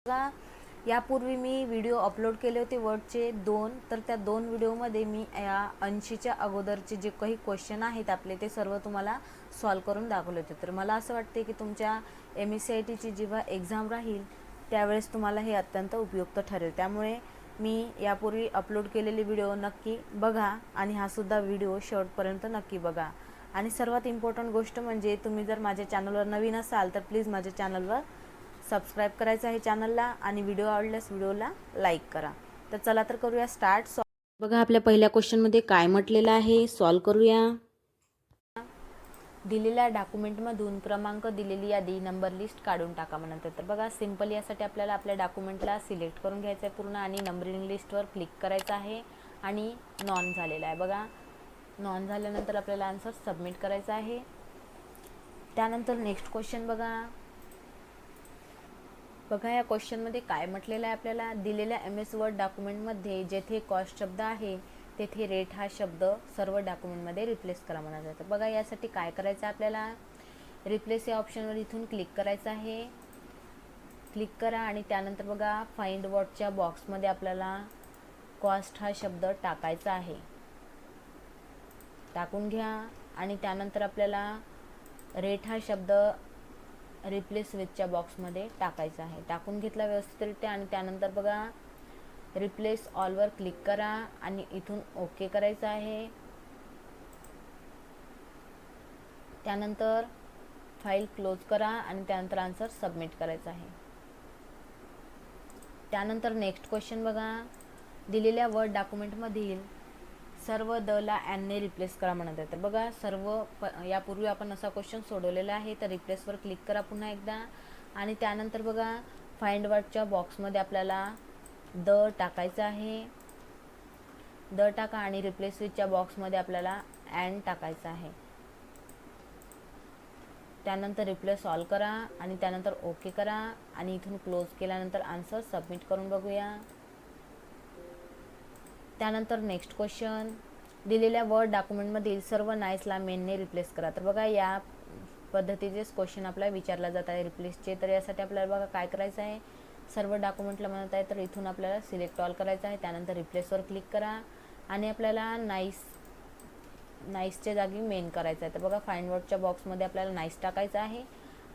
बघा, यापूर्वी मी video upload केले होते वर्डचे 2, तर त्या 2 व्हिडिओमध्ये मी या 80च्या अगोदरचे जे काही क्वेश्चन आहेत आपले ते सर्व तुम्हाला सॉल्व करून दाखवले होते. तर मला असं वाटते की तुमच्या MSCITची जेव्हा एक्झाम राहील त्यावेळेस तुम्हाला हे अत्यंत उपयुक्त ठरेल. त्यामुळे मी यापूर्वी अपलोड केलेले व्हिडिओ नक्की बघा आणि हा सुद्धा व्हिडिओ शेवटपर्यंत नक्की बघा. आणि सर्वात इम्पॉर्टंट गोष्ट म्हणजे तुम्ही जर माझ्या चॅनलवर नवीन असाल तर प्लीज माझ्या चॅनलवर सबस्क्राईब करायचं आहे चॅनलला आणि व्हिडिओ आवडल्यास व्हिडिओला लाईक करा. तर चला तर करूया स्टार्ट. बघा, आपल्या पहिल्या क्वेश्चनमध्ये काय म्हटलेलं आहे, सॉल्व करूया. दिलेल्या डॉक्युमेंटमधून क्रमांक दिलेली यादी नंबर लिस्ट काढून टाका म्हणतात. तर बघा, सिंपल यासाठी आपल्याला आपल्या डॉक्युमेंटला सिलेक्ट करून घ्यायचं आहे पूर्ण आणि नंबरिंग लिस्टवर क्लिक करायचं आहे आणि नॉन झालेला आहे. बघा, नॉन झाल्यानंतर आपल्याला आन्सर सबमिट करायचा आहे. त्यानंतर नेक्स्ट क्वेश्चन बघा. या क्वेश्चनमध्ये काय म्हटलेलं आहे, आपल्याला दिलेल्या MS वर्ड डॉक्युमेंटमध्ये जेथे कॉस्ट शब्द आहे तेथे रेट हा शब्द सर्व डॉक्युमेंटमध्ये रिप्लेस करा म्हणत आहे. तर बघा, यासाठी काय करायचं आहे, आपल्याला रिप्लेस या ऑप्शनवर इथून क्लिक करायचं आहे. क्लिक करा आणि त्यानंतर बघा, फाइंड वर्डच्या बॉक्समध्ये आपल्याला कॉस्ट हा शब्द टाकायचा आहे. टाकून घ्या आणि त्यानंतर आपल्याला रेट हा शब्द रिप्लेस विथच्या बॉक्समध्ये टाकायचा आहे. टाकून घेतला व्यवस्थितरित्या आणि त्यानंतर बघा, रिप्लेस ऑलवर क्लिक करा आणि इथून ओके करायचं आहे. त्यानंतर फाईल क्लोज करा आणि त्यानंतर आन्सर सबमिट करायचा आहे. त्यानंतर नेक्स्ट क्वेश्चन बघा. दिलेल्या वर्ड डॉक्युमेंटमधील सर्व द ला ने रिप्लेस करा म्हणत आहे. तर बघा, यापूर्वी आपण असा क्वेश्चन सोडवलेला आहे. तर रिप्लेसवर क्लिक करा पुन्हा एकदा आणि त्यानंतर बघा, फाइंड वर्डच्या बॉक्समध्ये आपल्याला द टाकायचं आहे. द टाका आणि रिप्लेस विथच्या बॉक्समध्ये आपल्याला अँड टाकायचं आहे. त्यानंतर रिप्लेस ऑल करा आणि त्यानंतर ओके करा आणि इथून क्लोज केल्यानंतर आन्सर सबमिट करून बघूया. त्यानंतर नेक्स्ट क्वेश्चन. दिलेल्या वर्ड डॉक्युमेंटमधील सर्व नाईसला मेनने रिप्लेस करा. तर बघा, या पद्धतीचेच क्वेश्चन आपल्याला विचारला जात आहे रिप्लेसचे. तर यासाठी आपल्याला बघा काय करायचं आहे, सर्व डॉक्युमेंटला म्हणत आहे तर इथून आपल्याला सिलेक्ट ऑल करायचं आहे. त्यानंतर रिप्लेसवर क्लिक करा आणि आपल्याला नाईसच्या जागी मेन करायचं आहे. तर बघा, फाइंड वर्डच्या बॉक्समध्ये आपल्याला नाईस टाकायचं आहे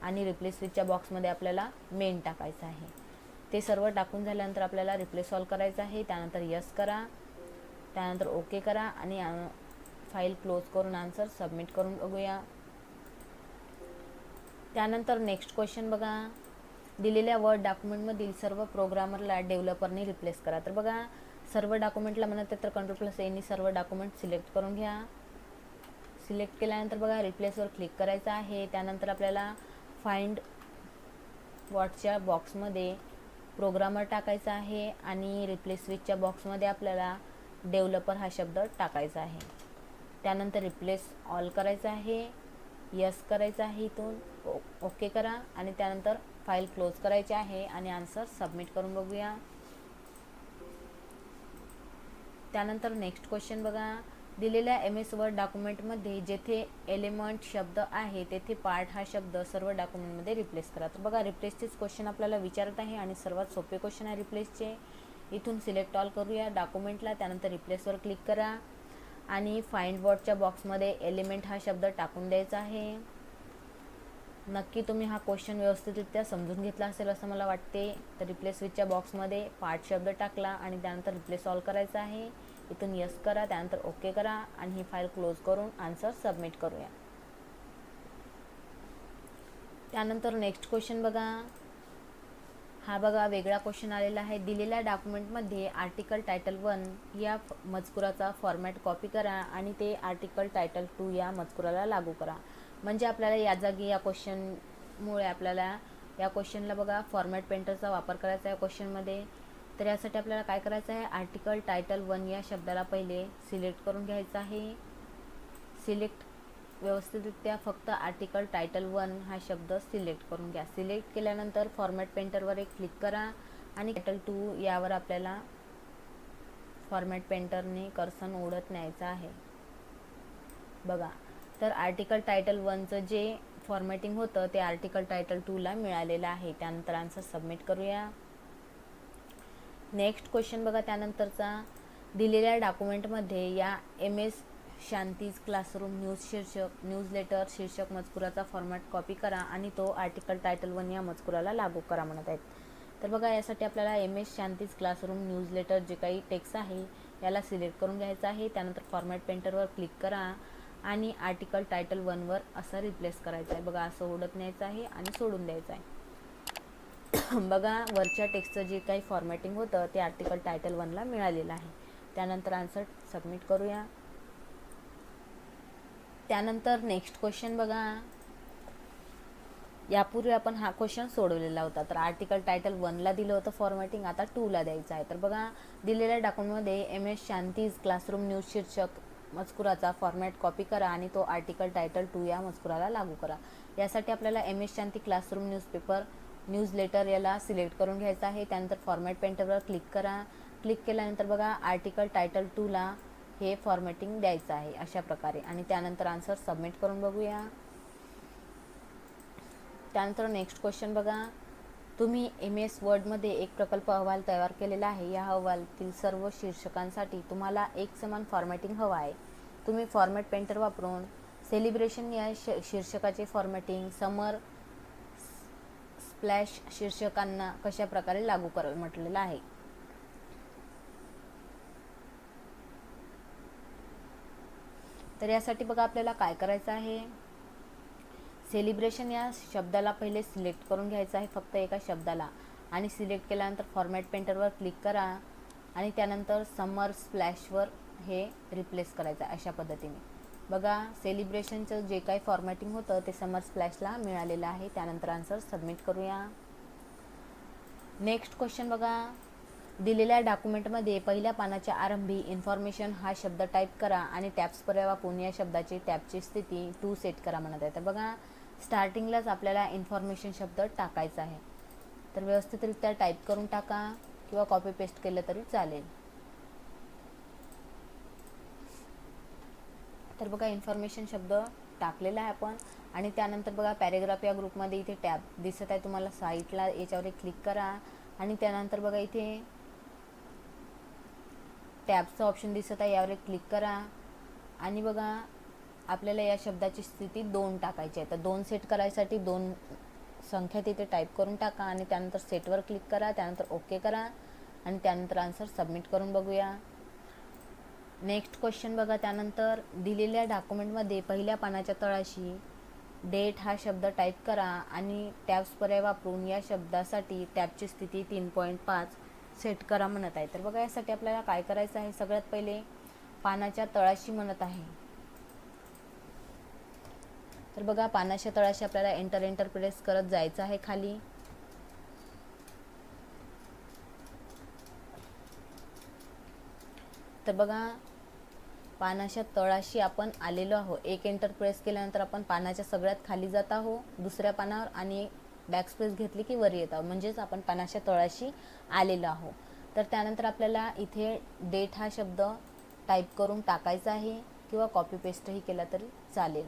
आणि रिप्लेस विथच्या बॉक्समध्ये आपल्याला मेन टाकायचं आहे. ते सर्व टाकून झाल्यानंतर आपल्याला रिप्लेस ऑल करायचं आहे. त्यानंतर यस करा, त्यानंतर ओके करा आणि फाईल क्लोज करून आन्सर सबमिट करून बघूया. त्यानंतर नेक्स्ट क्वेश्चन बघा. दिलेल्या वर्ड डॉक्युमेंटमधील सर्व प्रोग्रामरला डेव्हलपरने रिप्लेस करा. तर बघा, सर्व डॉक्युमेंटला म्हणत आहे तर Ctrl+A सर्व डॉक्युमेंट सिलेक्ट करून घ्या. सिलेक्ट केल्यानंतर बघा, रिप्लेसवर क्लिक करायचं आहे. त्यानंतर आपल्याला फाइंड वर्डच्या बॉक्समध्ये प्रोग्रामर टाकायचा आहे आणि रिप्लेस विथच्या बॉक्समध्ये आपल्याला डेव्हलपर हा शब्द टाकायचा आहे. त्यानंतर रिप्लेस ऑल करायचं आहे, यस करायचं आहे, इथून ओके करा आणि त्यानंतर फाईल क्लोज करायची आहे आणि आन्सर सबमिट करून बघूया. त्यानंतर नेक्स्ट क्वेश्चन बघा. दिलेल्या MS वर्ड डॉक्युमेंटमध्ये जेथे एलिमेंट शब्द आहे तेथे पार्ट हा शब्द सर्व डॉक्युमेंटमध्ये रिप्लेस करा. तर बघा, रिप्लेसचेच क्वेश्चन आपल्याला विचारत आहे आणि सर्वात सोपे क्वेश्चन आहे रिप्लेसचे. इथून सिलेक्ट ऑल करूया डॉक्युमेंटला. त्यानंतर रिप्लेसवर क्लिक करा आणि फाइंड वर्डच्या बॉक्समध्ये एलिमेंट हा शब्द टाकून द्यायचा आहे. नक्की तुम्ही हा क्वेश्चन व्यवस्थितरित्या समजून घेतला असेल असं मला वाटते. तर रिप्लेस विथच्या बॉक्समध्ये पार्ट शब्द टाकला आणि त्यानंतर रिप्लेस ऑल करायचा आहे. इथून यस करा, त्यानंतर ओके करा आणि ही फाईल क्लोज करून आन्सर सबमिट करूया. त्यानंतर नेक्स्ट क्वेश्चन बघा. हा बघा, वेगळा क्वेश्चन आलेला आहे. दिलेल्या डॉक्युमेंटमध्ये आर्टिकल टायटल 1 या मजकुराचा फॉर्मॅट कॉपी करा आणि ते आर्टिकल टायटल 2 या मजकुराला लागू करा. म्हणजे आपल्याला या जागी या क्वेश्चनमुळे आपल्याला या क्वेश्चनला बघा फॉर्मॅट पेंटरचा वापर करायचा आहे क्वेश्चनमध्ये. तर यासाठी आपल्याला काय करायचं आहे, आर्टिकल टायटल 1 या शब्दाला पहिले सिलेक्ट करून घ्यायचं आहे. सिलेक्ट व्यवस्थितरित्या फक्त आर्टिकल टायटल 1 हा शब्द सिलेक्ट करून घ्या. सिलेक्ट केल्यानंतर फॉर्मॅट पेंटरवर एक क्लिक करा आणि टायटल 2 यावर आपल्याला फॉर्मॅट पेंटरने कर्सर ओढत न्यायचा आहे. बघा, तर आर्टिकल टायटल 1चं जे फॉर्मॅटिंग होतं ते आर्टिकल टायटल 2ला मिळालेलं आहे. त्यानंतर आन्सर सबमिट करूया. नेक्स्ट क्वेश्चन बघा त्यानंतरचा, दिलेल्या डॉक्युमेंटमध्ये या MS शांतीज क्लासरूम न्यूजलेटर शीर्षक मजकुराचा फॉर्मॅट कॉपी करा आणि तो आर्टिकल टायटल 1 या मजकुराला लागू करा म्हणत आहेत. तर बघा यासाठी आपल्याला MS शांतीज क्लासरूम न्यूजलेटर जे काही टेक्स्ट आहे याला सिलेक्ट करून घ्यायचं आहे. त्यानंतर फॉर्मॅट पेंटरवर क्लिक करा आणि आर्टिकल टायटल 1वर असं रिप्लेस करायचं आहे. बघा असं ओढत न्यायचं आहे आणि सोडून द्यायचं आहे. बघा वरच्या टेक्स्टचं जे काही फॉर्मॅटिंग होतं ते आर्टिकल टायटल 1ला मिळालेलं आहे. त्यानंतर आन्सर सबमिट करूया. त्यानंतर नेक्स्ट क्वेश्चन बघा, यापूर्वी आपण हा क्वेश्चन सोडवलेला होता. तर आर्टिकल टायटल 1ला दिलं होतं फॉर्मॅटिंग, आता 2ला द्यायचं आहे. तर बघा दिलेल्या डॉक्युमेंटमध्ये MS शांतीज क्लासरूम न्यूज शीर्षक मजकुराचा फॉर्मॅट कॉपी करा आणि तो आर्टिकल टायटल 2 या मजकुराला लागू करा. यासाठी आपल्याला MS शांती क्लासरूम न्यूजलेटर याला सिलेक्ट करून घ्यायचं आहे. त्यानंतर फॉर्मॅट पेंटरवर क्लिक करा. क्लिक केल्यानंतर बघा आर्टिकल टायटल 2ला हे फॉर्मॅटिंग द्यायचं आहे अशा प्रकारे आणि त्यानंतर आन्सर सबमिट करून बघूया. त्यानंतर नेक्स्ट क्वेश्चन बघा, तुम्ही MS वर्डमध्ये एक प्रकल्प अहवाल तयार केलेला आहे. या अहवालातील सर्व शीर्षकांसाठी तुम्हाला एक समान फॉर्मॅटिंग हवा आहे. तुम्ही फॉर्मॅट पेंटर वापरून सेलिब्रेशन या शीर्षकाचे फॉर्मॅटिंग समर स्प्लॅश शीर्षकांना कशा प्रकारे लागू करावे म्हटलेलं आहे. तर यासाठी बघा आपल्याला काय करायचं आहे, सेलिब्रेशन या शब्दाला पहिले सिलेक्ट करून घ्यायचं आहे, फक्त एका शब्दाला, आणि सिलेक्ट केल्यानंतर फॉर्मॅट पेंटरवर क्लिक करा आणि त्यानंतर समर स्प्लॅशवर हे रिप्लेस करायचं आहे अशा पद्धतीने. बघा सेलिब्रेशनचं जे काही फॉर्मॅटिंग होतं ते समर स्प्लॅशला मिळालेलं आहे. त्यानंतर आन्सर सबमिट करूया. नेक्स्ट क्वेश्चन बघा, दिलेल्या डॉक्युमेंटमध्ये पहिल्या पानाच्या आरंभी इन्फॉर्मेशन हा शब्द टाईप करा आणि टॅब्स पर्याय वापरून या शब्दाची टॅबची स्थिती 2 सेट करा म्हणत आहे. तर बघा स्टार्टिंगलाच आपल्याला इन्फॉर्मेशन शब्द टाकायचा आहे. तर व्यवस्थितरित्या टाईप करून टाका किंवा कॉपी पेस्ट केलं तरी चालेल. तर बघा इन्फॉर्मेशन शब्द टाकलेला आहे आपण आणि त्यानंतर बघा पॅरेग्राफ या ग्रुपमध्ये इथे टॅब दिसत आहे तुम्हाला साईडला, याच्यावर क्लिक करा आणि त्यानंतर बघा इथे टॅबचं ऑप्शन दिसत आहे, यावर क्लिक करा आणि बघा आपल्याला या शब्दाची स्थिती 2 टाकायची आहे. तर 2 सेट करायसाठी 2 संख्या तिथे टाईप करून टाका आणि त्यानंतर सेटवर क्लिक करा. त्यानंतर ओके करा आणि त्यानंतर आन्सर सबमिट करून बघूया. नेक्स्ट क्वेश्चन बघा, त्यानंतर दिलेल्या डॉक्युमेंटमध्ये पहिल्या पानाच्या तळाशी डेट हा शब्द टाईप करा आणि टॅब्स पर्याय वापरून या शब्दासाठी टॅबची स्थिती 3.5 सेट करा म्हणत आहे. तर बघा यासाठी आपल्याला काय करायचं आहे, सगळ्यात पहिले पानाच्या तळाशी म्हणत आहे. तर बघा पानाच्या तळाशी आपल्याला एंटर प्रेस करत जायचं आहे खाली. तर बघा पानाच्या तळाशी आपण आलेलो आहोत. एक एंटर प्रेस केल्यानंतर आपण पानाच्या सगळ्यात खाली जात आहोत दुसऱ्या पानावर आणि बॅकस्पेस घेतली की वर येत आहोत, म्हणजेच आपण पानाच्या तळाशी आलेलो आहोत. तर त्यानंतर आपल्याला इथे डेट हा शब्द टाईप करून टाकायचा आहे किंवा कॉपी पेस्टही केला तरी चालेल.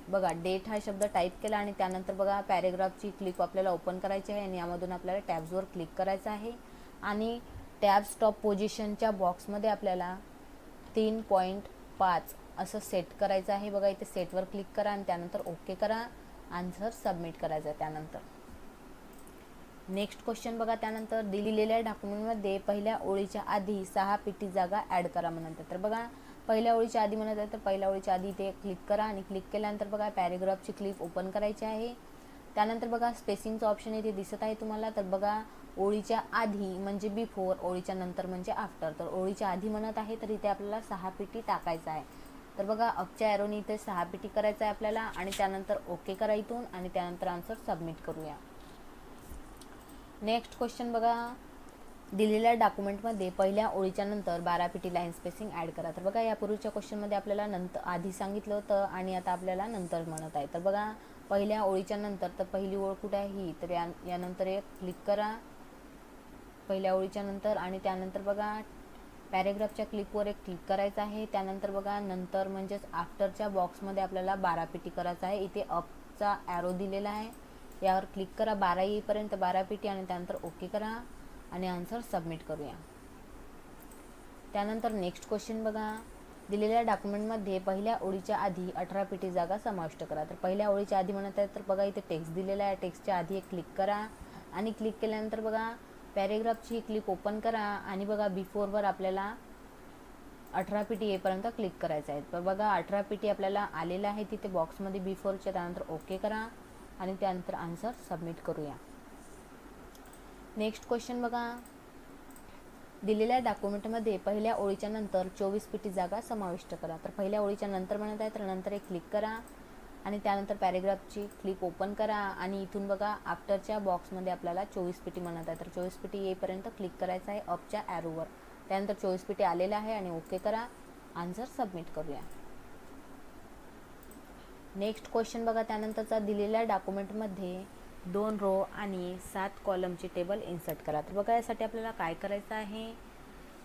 बघा डेट हा शब्द टाईप केला आणि त्यानंतर बघा पॅरेग्राफची क्लिप आपल्याला ओपन करायची आहे आणि यामधून आपल्याला टॅब्सवर क्लिक करायचं आहे आणि टॅब स्टॉप पोझिशनच्या बॉक्समध्ये आपल्याला 3.5 असं सेट करायचं आहे. बघा इथे सेटवर क्लिक करा आणि त्यानंतर ओके करा, आन्सर सबमिट करायचा आहे. त्यानंतर नेक्स्ट क्वेश्चन बघा, त्यानंतर दिलेल्या डॉक्युमेंटमध्ये पहिल्या ओळीच्या आधी 6 पिटी जागा ॲड करा म्हणतात. तर बघा पहिल्या ओळीच्या आधी म्हणत आहे, तर पहिल्या ओळीच्या आधी इथे क्लिक करा आणि क्लिक केल्यानंतर बघा पॅरेग्राफची क्लिप ओपन करायची आहे. त्यानंतर बघा स्पेसिंगचं ऑप्शन इथे दिसत आहे तुम्हाला. तर बघा ओळीच्या आधी म्हणजे बिफोर, ओळीच्या नंतर म्हणजे आफ्टर. तर ओळीच्या आधी म्हणत आहे तर इथे आपल्याला 6 पिटी टाकायचं आहे. तर बघा अपच्या ॲरोनी इथे 6 पिटी करायचं आहे आपल्याला आणि त्यानंतर ओके करा इथून आणि त्यानंतर आन्सर सबमिट करूया. नेक्स्ट क्वेश्चन बघा, दिलेल्या डॉक्युमेंटमध्ये पहिल्या ओळीच्या नंतर 12 पिटी लाईन स्पेसिंग ॲड करा. तर बघा यापूर्वीच्या क्वेश्चनमध्ये आपल्याला नंतर आधी सांगितलं होतं आणि आता आपल्याला नंतर म्हणत आहे. तर बघा पहिल्या ओळीच्या नंतर, तर पहिली ओळ कुठे आहे ही, तर यानंतर एक क्लिक करा पहिल्या ओळीच्या नंतर आणि त्यानंतर बघा पॅरेग्राफच्या क्लिपवर एक क्लिक करायचं आहे. त्यानंतर बघा नंतर म्हणजेच आफ्टरच्या बॉक्समध्ये आपल्याला 12 पिटी करायचं आहे. इथे अपचा ॲरो दिलेला आहे, यावर क्लिक करा 12 येईपर्यंत 12 पिटी आणि त्यानंतर ओके करा आणि आन्सर सबमिट करूया. त्यानंतर नेक्स्ट क्वेश्चन बघा. दिलेल्या डॉक्युमेंटमध्ये पहिल्या ओळीच्या आधी 18 पेटी जागा समाविष्ट करा. तर पहिल्या ओळीच्या आधी म्हणत आहे तर बघा इथे टेक्स्ट दिलेला आहे. टेक्स्टच्या आधी एक क्लिक करा आणि क्लिक केल्यानंतर बघा पॅरेग्राफची क्लिप ओपन करा आणि बघा बिफोरवर आपल्याला 18 पेटी येईपर्यंत क्लिक करायचं आहे. तर बघा 18 पेटी आपल्याला आलेला आहे तिथे बॉक्समध्ये बिफोरच्या. त्यानंतर ओके करा आणि त्यानंतर आन्सर सबमिट करूया. नेक्स्ट क्वेश्चन बघा. दिलेल्या डॉक्युमेंटमध्ये पहिल्या ओळीच्या नंतर 24 पेटी जागा समाविष्ट करा. तर पहिल्या ओळीच्या नंतर म्हणत आहे तर नंतर एक क्लिक करा आणि त्यानंतर पॅरेग्राफची क्लिप ओपन करा आणि इथून बघा आफ्टरच्या बॉक्समध्ये आपल्याला 24 पेटी म्हणत आहे तर 24 पेटी येईपर्यंत क्लिक करायचं आहे अपच्या ॲरोवर. त्यानंतर 24 पेटी आलेला आहे आणि ओके करा. आन्सर सबमिट करूया. नेक्स्ट क्वेश्चन बघा. त्यानंतरचा दिलेल्या डॉक्युमेंटमध्ये 2 रो आणि 7 कॉलमचे टेबल इन्सर्ट करा. तर बघा यासाठी आपल्याला काय करायचं आहे.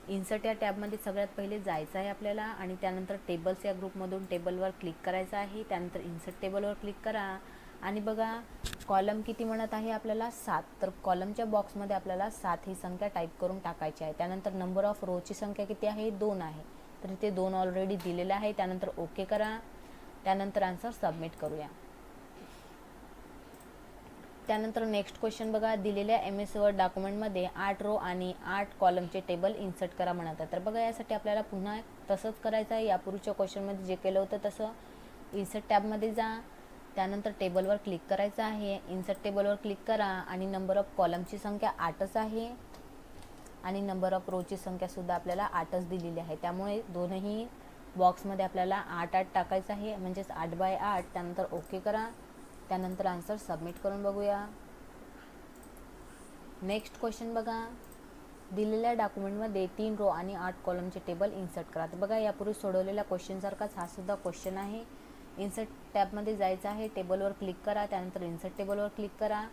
इन्सर्ट या टॅबमध्ये सगळ्यात पहिले जायचं आहे आपल्याला आणि त्यानंतर टेबल्स या ग्रुपमधून टेबलवर क्लिक करायचं आहे. त्यानंतर इन्सर्ट टेबलवर क्लिक करा आणि बघा कॉलम किती म्हणत आहे आपल्याला 7. तर कॉलमच्या बॉक्समध्ये आपल्याला 7 ही संख्या टाईप करून टाकायची आहे. त्यानंतर नंबर ऑफ रोची संख्या किती आहे 2 आहे. तर इथे 2 ऑलरेडी दिलेलं आहे. त्यानंतर ओके करा. त्यानंतर आन्सर सबमिट करूया. त्यानंतर नेक्स्ट क्वेश्चन बघा. दिलेल्या MS वर्ड डॉक्युमेंटमध्ये 8 रो आणि 8 कॉलमचे टेबल इन्सर्ट करा म्हणत आहे. तर बघा यासाठी आपल्याला पुन्हा तसंच करायचं आहे. यापूर्वीच्या क्वेश्चनमध्ये जे केलं होतं तसं इन्सर्ट टॅबमध्ये जा. त्यानंतर टेबलवर क्लिक करायचं आहे. इन्सर्ट टेबलवर क्लिक करा आणि नंबर ऑफ कॉलमची संख्या 8च आहे आणि नंबर ऑफ रोची संख्यासुद्धा आपल्याला 8च दिलेली आहे. त्यामुळे दोनही बॉक्समध्ये आपल्याला 8 टाकायचं आहे म्हणजेच 8/8. त्यानंतर ओके करा. त्यानंतर आन्सर सबमिट करून बघूया. नेक्स्ट क्वेश्चन बघा. दिलेल्या डॉक्युमेंटमध्ये 3 रो आणि 8 कॉलमचे टेबल इन्सर्ट करा. तर बघा यापूर्वी सोडवलेल्या क्वेश्चनसारखाच हा सुद्धा क्वेश्चन आहे. इन्सर्ट टॅबमध्ये जायचं आहे. टेबलवर क्लिक करा. त्यानंतर इन्सर्ट टेबलवर क्लिक करा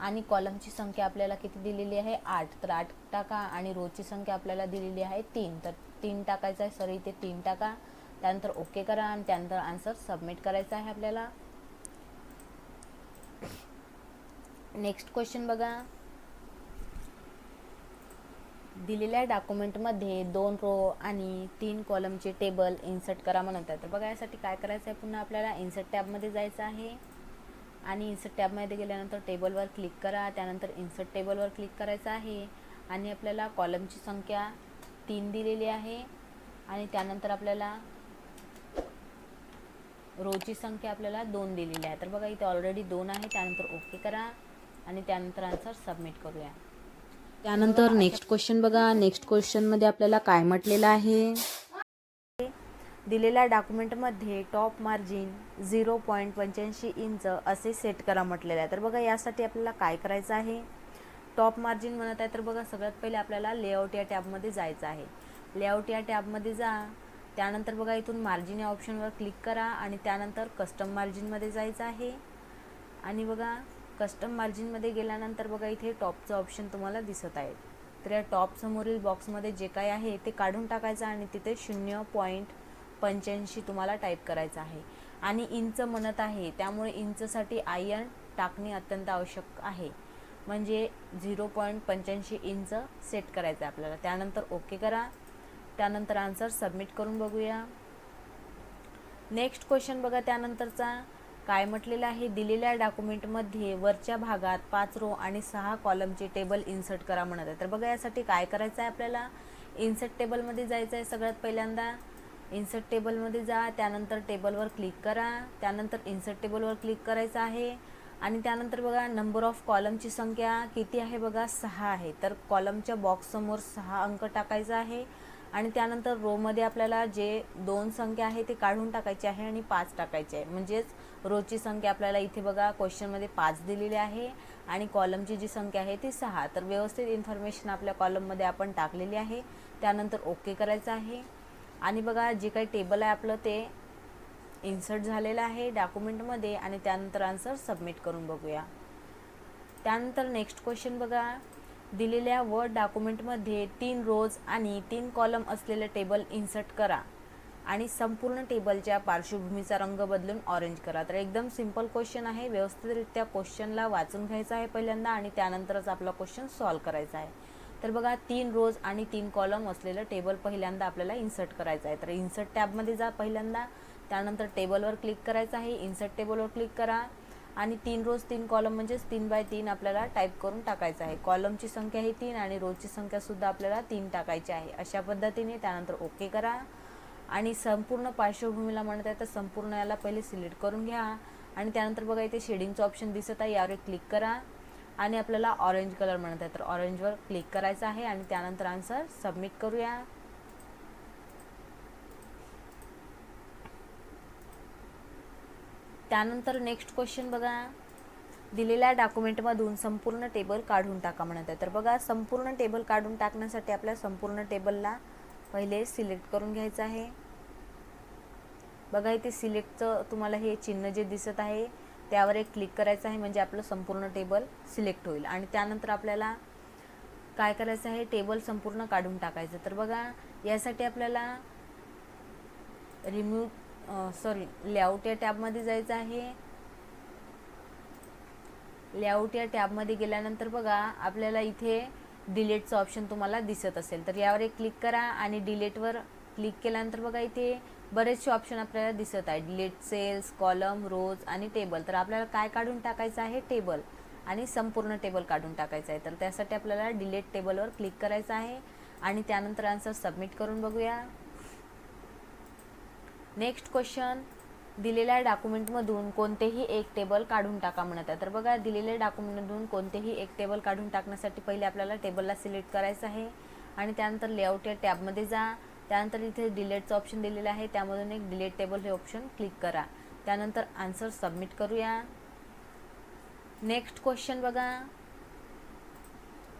आणि कॉलमची संख्या आपल्याला किती दिलेली आहे 8. तर 8 टाका आणि रोची संख्या आपल्याला दिलेली आहे 3. तर 3 टाकायचं आहे. सॉरी इथे 3 टाका. त्यानंतर ओके करा आणि त्यानंतर आन्सर सबमिट करायचा आहे आपल्याला. नेक्स्ट क्वेश्चन बघा. दिलेल्या डॉक्युमेंटमध्ये 2 रो आणि 3 कॉलमचे टेबल इन्सर्ट करा म्हणत आहे. तर बघा यासाठी काय करायचं आहे. पुन्हा आपल्याला इन्सर्ट टॅबमध्ये जायचं आहे आणि इन्सर्ट टॅबमध्ये गेल्यानंतर टेबलवर क्लिक करा. त्यानंतर इन्सर्ट टेबलवर क्लिक करायचं आहे आणि आपल्याला कॉलमची संख्या 3 दिलेली आहे आणि त्यानंतर आपल्याला रोची संख्या आपल्याला 2 दिलेली आहे. तर बघा इथे ऑलरेडी 2 आहे. त्यानंतर ओके करा आणि त्यानंतर आन्सर सबमिट करूया. त्यानंतर नेक्स्ट क्वेश्चन बघा. नेक्स्ट क्वेश्चनमध्ये आपल्याला काय म्हटलेलं आहे. दिलेल्या डॉक्युमेंटमध्ये टॉप मार्जिन 0.85 इंच असे सेट करा म्हटलेलं आहे. तर बघा यासाठी आपल्याला काय करायचं आहे. टॉप मार्जिन म्हणत आहे तर बघा सगळ्यात पहिले आपल्याला लेआउट या टॅबमध्ये जायचं आहे. लेआउट या टॅबमध्ये जा. त्यानंतर बघा इथून मार्जिन या ऑप्शनवर क्लिक करा आणि त्यानंतर कस्टम मार्जिनमध्ये जायचं आहे आणि बघा कस्टम मार्जिनमध्ये गेल्यानंतर बघा इथे टॉपचं ऑप्शन तुम्हाला दिसत आहे. तर या टॉप समोरील बॉक्समध्ये जे काय आहे ते काढून टाकायचं आणि तिथे 0.85 तुम्हाला टाईप करायचं आहे आणि इंच म्हणत आहे त्यामुळे इंचसाठी IN टाकणे अत्यंत आवश्यक आहे. म्हणजे 0.85 इंच सेट करायचं आहे आपल्याला. त्यानंतर ओके करा. त्यानंतर आन्सर सबमिट करून बघूया. नेक्स्ट क्वेश्चन बघा. त्यानंतरचा काय म्हटलेलं आहे. दिलेल्या डॉक्युमेंटमध्ये वरच्या भागात 5 रो आणि 6 कॉलमचे टेबल इन्सर्ट करा म्हणत आहे. तर बघा यासाठी काय करायचं आहे आपल्याला. इन्सर्ट टेबलमध्ये जायचं आहे. सगळ्यात पहिल्यांदा इन्सर्ट टेबलमध्ये जा. त्यानंतर टेबलवर क्लिक करा. त्यानंतर इन्सर्ट टेबलवर क्लिक करायचं आहे आणि त्यानंतर बघा नंबर ऑफ कॉलमची संख्या किती आहे बघा 6 आहे. तर कॉलमच्या बॉक्ससमोर 6 अंक टाकायचा आहे आणि त्यानंतर रोमध्ये आपल्याला जे 2 संख्या आहे ते काढून टाकायची आहे आणि 5 टाकायचे आहे. म्हणजेच रोची संख्या आपल्याला इथे बघा क्वेश्चनमध्ये 5 दिलेली आहे आणि कॉलमची जी संख्या आहे ती 6. तर व्यवस्थित इन्फॉर्मेशन आपल्या कॉलममध्ये आपण टाकलेली आहे. त्यानंतर ओके करायचं आहे आणि बघा जे काही टेबल आहे आपलं ते इन्सर्ट झालेलं आहे डॉक्युमेंटमध्ये आणि त्यानंतर आन्सर सबमिट करून बघूया. त्यानंतर नेक्स्ट क्वेश्चन बघा. दिलेल्या वर्ड डॉक्युमेंटमध्ये 3 रोज आणि 3 कॉलम असलेले टेबल इन्सर्ट करा आणि संपूर्ण टेबलच्या पार्श्वभूमीचा रंग बदलून ऑरेंज करा. तर एकदम सिंपल क्वेश्चन आहे. व्यवस्थितरित्या क्वेश्चनला वाचून घ्यायचा आहे पहिल्यांदा आणि त्यानंतरच आपला क्वेश्चन सॉल्व करायचा आहे. तर बघा 3 रोज आणि 3 कॉलम असलेलं टेबल पहिल्यांदा आपल्याला इन्सर्ट करायचं आहे. तर इन्सर्ट टॅबमध्ये जा पहिल्यांदा, त्यानंतर टेबलवर क्लिक करायचं आहे, इन्सर्ट टेबलवर क्लिक करा आणि 3 रोज 3 कॉलम म्हणजेच 3x3 आपल्याला टाईप करून टाकायचं आहे. कॉलमची संख्या ही 3 आणि रोजची संख्यासुद्धा आपल्याला 3 टाकायची आहे. अशा पद्धतीने त्यानंतर ओके करा आणि संपूर्ण पार्श्वभूमीला म्हणत आहे तर संपूर्ण याला पहिले सिलेक्ट करून घ्या आणि त्यानंतर बघा इथे शेडिंगचं ऑप्शन दिसत आहे, यावर क्लिक करा आणि आपल्याला ऑरेंज कलर म्हणत आहे तर ऑरेंजवर क्लिक करायचं आहे आणि त्यानंतर आन्सर सबमिट करूया. त्यानंतर नेक्स्ट क्वेश्चन बघा, दिलेल्या डॉक्युमेंटमधून संपूर्ण टेबल काढून टाका म्हणत आहे. तर बघा संपूर्ण टेबल काढून टाकण्यासाठी आपल्याला संपूर्ण टेबलला पहिले सिलेक्ट करून घ्यायचं आहे. बघा इथे सिलेक्टचं तुम्हाला हे चिन्ह जे दिसत आहे त्यावर एक क्लिक करायचं आहे, म्हणजे आपलं संपूर्ण टेबल सिलेक्ट होईल आणि त्यानंतर आपल्याला काय करायचं आहे, टेबल संपूर्ण काढून टाकायचं. तर बघा यासाठी आपल्याला लेआउट या टॅबमध्ये जायचं आहे. लेआउट या टॅबमध्ये गेल्यानंतर बघा आपल्याला इथे डिलीटचं ऑप्शन तुम्हाला दिसत असेल तर यावर एक क्लिक करा आणि डिलीटवर क्लिक केल्यानंतर बघा इथे बरेचसे ऑप्शन आपल्याला दिसत आहे, डिलीट सेल्स, कॉलम, रोज आणि टेबल. तर आपल्याला काय काढून टाकायचं आहे, टेबल आणि संपूर्ण टेबल काढून टाकायचं आहे. तर त्यासाठी आपल्याला डिलीट टेबलवर क्लिक करायचं आहे आणि त्यानंतर आन्सर सबमिट करून बघूया. नेक्स्ट क्वेश्चन, दिलेल्या डॉक्युमेंटमधून कोणतेही एक टेबल काढून टाका म्हणत आहे. तर बघा दिलेल्या डॉक्युमेंटमधून कोणतेही एक टेबल काढून टाकण्यासाठी पहिले आपल्याला टेबलला सिलेक्ट करायचं आहे आणि त्यानंतर लेआउट या टॅबमध्ये जा, त्यानंतर इथे डिलीटचं ऑप्शन दिलेलं आहे त्यामधून एक डिलीट टेबल हे ऑप्शन क्लिक करा, त्यानंतर आन्सर सबमिट करूया. नेक्स्ट क्वेश्चन बघा,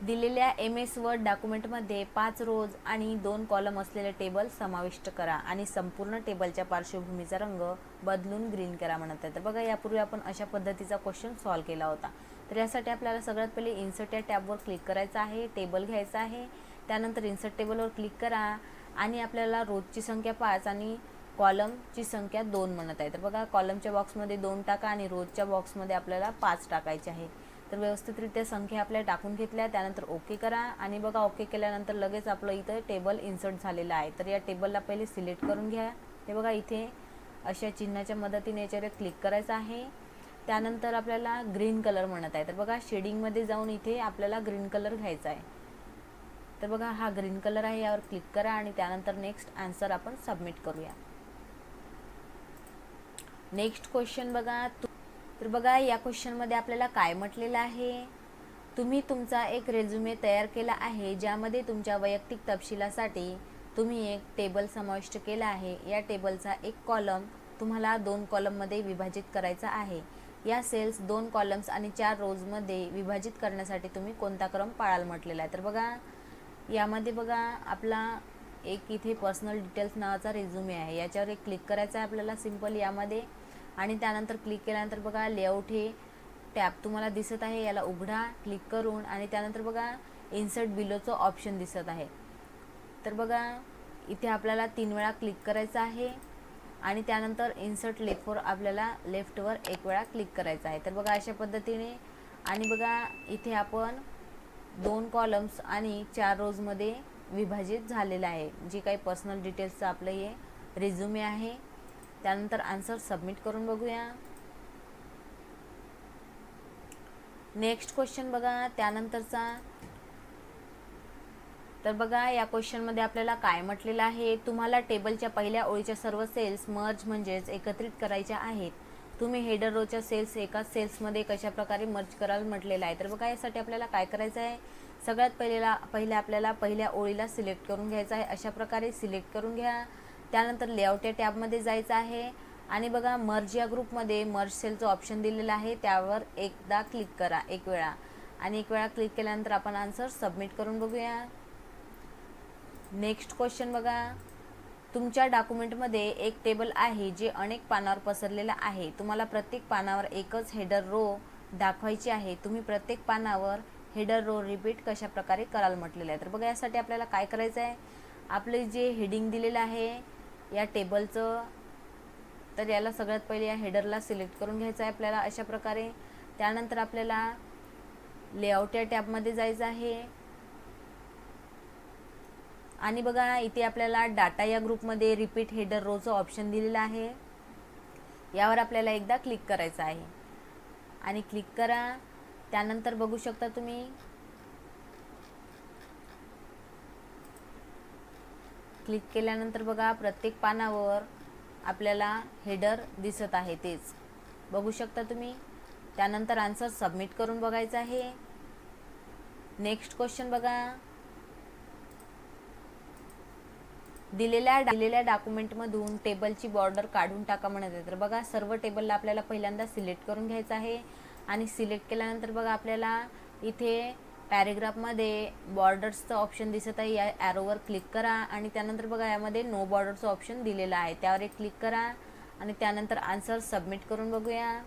दिलेल्या MS वर्ड डॉक्युमेंटमध्ये 5 रोज आणि 2 कॉलम असलेले टेबल समाविष्ट करा आणि संपूर्ण टेबलच्या पार्श्वभूमीचा रंग बदलून ग्रीन करा म्हणत आहे. तर बघा यापूर्वी आपण अशा पद्धतीचा क्वेश्चन सॉल्व केला होता. तर यासाठी आपल्याला सगळ्यात पहिले इन्सर्ट या टॅबवर क्लिक करायचं आहे, टेबल घ्यायचं आहे, त्यानंतर इन्सर्ट टेबलवर क्लिक करा आणि आपल्याला रोजची संख्या 5 आणि कॉलमची संख्या 2 म्हणत आहे. तर बघा कॉलमच्या बॉक्समध्ये 2 टाका आणि रोजच्या बॉक्समध्ये आपल्याला 5 टाकायचे आहे. तर व्यवस्थितरित्या संख्या आपल्या टाकून घेतल्या, त्यानंतर ओके करा आणि बघा ओके केल्यानंतर लगेच आपलं इथं टेबल इन्सर्ट झालेलं आहे. तर या टेबलला पहिले सिलेक्ट करून घ्या. हे बघा इथे अशा चिन्हाच्या मदतीने याच्यावर क्लिक करायचं आहे, त्यानंतर आपल्याला ग्रीन कलर म्हणत आहे. तर बघा शेडिंगमध्ये जाऊन इथे आपल्याला ग्रीन कलर घ्यायचा आहे. तर बघा हा ग्रीन कलर आहे, यावर क्लिक करा आणि त्यानंतर नेक्स्ट आन्सर आपण सबमिट करूया. नेक्स्ट क्वेश्चन बघा, तर बघा या क्वेश्चनमध्ये आपल्याला काय म्हटलेलं आहे, तुम्ही तुमचा एक रेझ्युमे तयार केला आहे ज्यामध्ये तुमच्या वैयक्तिक तपशिलासाठी तुम्ही एक टेबल समाविष्ट केला आहे. या टेबलचा एक कॉलम तुम्हाला 2 कॉलममध्ये विभाजित करायचा आहे. या सेल्स 2 कॉलम्स आणि 4 रोजमध्ये विभाजित करण्यासाठी तुम्ही कोणता क्रम पाळाल म्हटलेला आहे. तर बघा यामध्ये बघा आपला एक इथे पर्सनल डिटेल्स नावाचा रेझ्युमे आहे, याच्यावर एक क्लिक करायचं आहे आपल्याला सिंपल यामध्ये आणि त्यानंतर क्लिक केल्यानंतर बघा लेआउट हे टॅब तुम्हाला दिसत आहे, याला उघडा क्लिक करून आणि त्यानंतर बघा इन्सर्ट बिलोचं ऑप्शन दिसत आहे. तर बघा इथे आपल्याला 3 वेळा क्लिक करायचं आहे आणि त्यानंतर इन्सर्ट लेफ्टवर आपल्याला लेफ्टवर 1 वेळा क्लिक करायचं आहे. तर बघा अशा पद्धतीने आणि बघा इथे आपण 2 कॉलम्स आणि 4 रोजमध्ये विभाजित झालेलं आहे. जे काही पर्सनल डिटेल्सचं आपलं हे रिझ्युमे आहे. त्यानंतर आन्सर सबमिट करून बघूया. नेक्स्ट क्वेश्चन बघा त्यानंतरचा, तर बघा या क्वेश्चनमध्ये आपल्याला काय म्हटलेलं आहे, तुम्हाला टेबलच्या पहिल्या ओळीच्या सर्व सेल्स मर्ज म्हणजेच एकत्रित करायच्या आहेत. तुम्ही हेडर रोच्या सेल्स एकाच सेल्समध्ये कशा प्रकारे मर्ज कराल म्हटलेलं आहे. तर बघा यासाठी आपल्याला काय करायचं आहे, सगळ्यात पहिले आपल्याला पहिल्या ओळीला सिलेक्ट करून घ्यायचं आहे. अशा प्रकारे सिलेक्ट करून घ्या. त्यानंतर लेआउट या टॅबमध्ये जायचं आहे आणि बघा मर्ज या ग्रुपमध्ये मर्ज सेलचं ऑप्शन दिलेलं आहे, त्यावर एकदा क्लिक करा 1 वेळा आणि 1 वेळा क्लिक केल्यानंतर आपण आन्सर सबमिट करून बघूया. नेक्स्ट क्वेश्चन बघा, तुमच्या डॉक्युमेंटमध्ये एक टेबल आहे जे अनेक पानावर पसरलेलं आहे. तुम्हाला प्रत्येक पानावर एकच हेडर रो दाखवायची आहे. तुम्ही प्रत्येक पानावर हेडर रो रिपीट कशा प्रकारे कराल म्हटलेलं आहे. तर बघा यासाठी आपल्याला काय करायचं आहे, आपले जे हेडिंग दिलेलं आहे या टेबलचं, तर याला सगळ्यात पहिले या हेडरला सिलेक्ट करून घ्यायचं आहे आपल्याला अशा प्रकारे. त्यानंतर आपल्याला लेआउट या टॅबमध्ये जायचं आहे आणि बघा इथे आपल्याला डाटा या ग्रुपमध्ये रिपीट हेडर रोचं ऑप्शन दिलेलं आहे. यावर आपल्याला एकदा क्लिक करायचं आहे आणि क्लिक करा. त्यानंतर बघू शकता तुम्ही क्लिक केल्यानंतर बघा प्रत्येक पानावर आपल्याला हेडर दिसत आहे, तेच बघू शकता तुम्ही. त्यानंतर आन्सर सबमिट करून बघायचं आहे. नेक्स्ट क्वेश्चन बघा. दिलेल्या डॉक्युमेंटमधून टेबलची बॉर्डर काढून टाका म्हणत आहे. तर बघा सर्व टेबलला आपल्याला पहिल्यांदा सिलेक्ट करून घ्यायचं आहे आणि सिलेक्ट केल्यानंतर बघा आपल्याला इथे पॅरेग्राफमध्ये बॉर्डर्सचं ऑप्शन दिसत आहे. या ॲरोवर क्लिक करा आणि त्यानंतर बघा यामध्ये नो बॉर्डरचं ऑप्शन दिलेलं आहे, त्यावर एक क्लिक करा आणि त्यानंतर आन्सर सबमिट करून बघूया.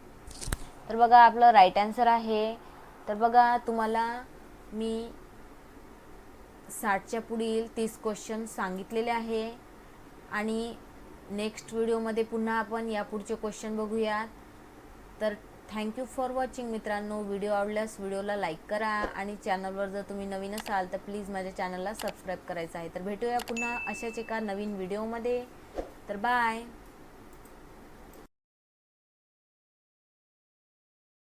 तर बघा आपलं राईट आन्सर आहे. तर बघा तुम्हाला मी 60च्या पुढील 30 क्वेश्चन सांगितलेले आहे आणि नेक्स्ट व्हिडिओमध्ये पुन्हा आपण यापुढचे क्वेश्चन बघूयात. तर थँक्यू फॉर वॉचिंग मित्रांनो. व्हिडिओ आवडल्यास व्हिडिओला लाईक करा आणि चॅनलवर जर तुम्ही नवीन असाल तर प्लीज माझ्या चॅनलला सबस्क्राईब करायचं आहे. तर भेटूया पुन्हा अशाच एका नवीन व्हिडिओमध्ये. तर बाय.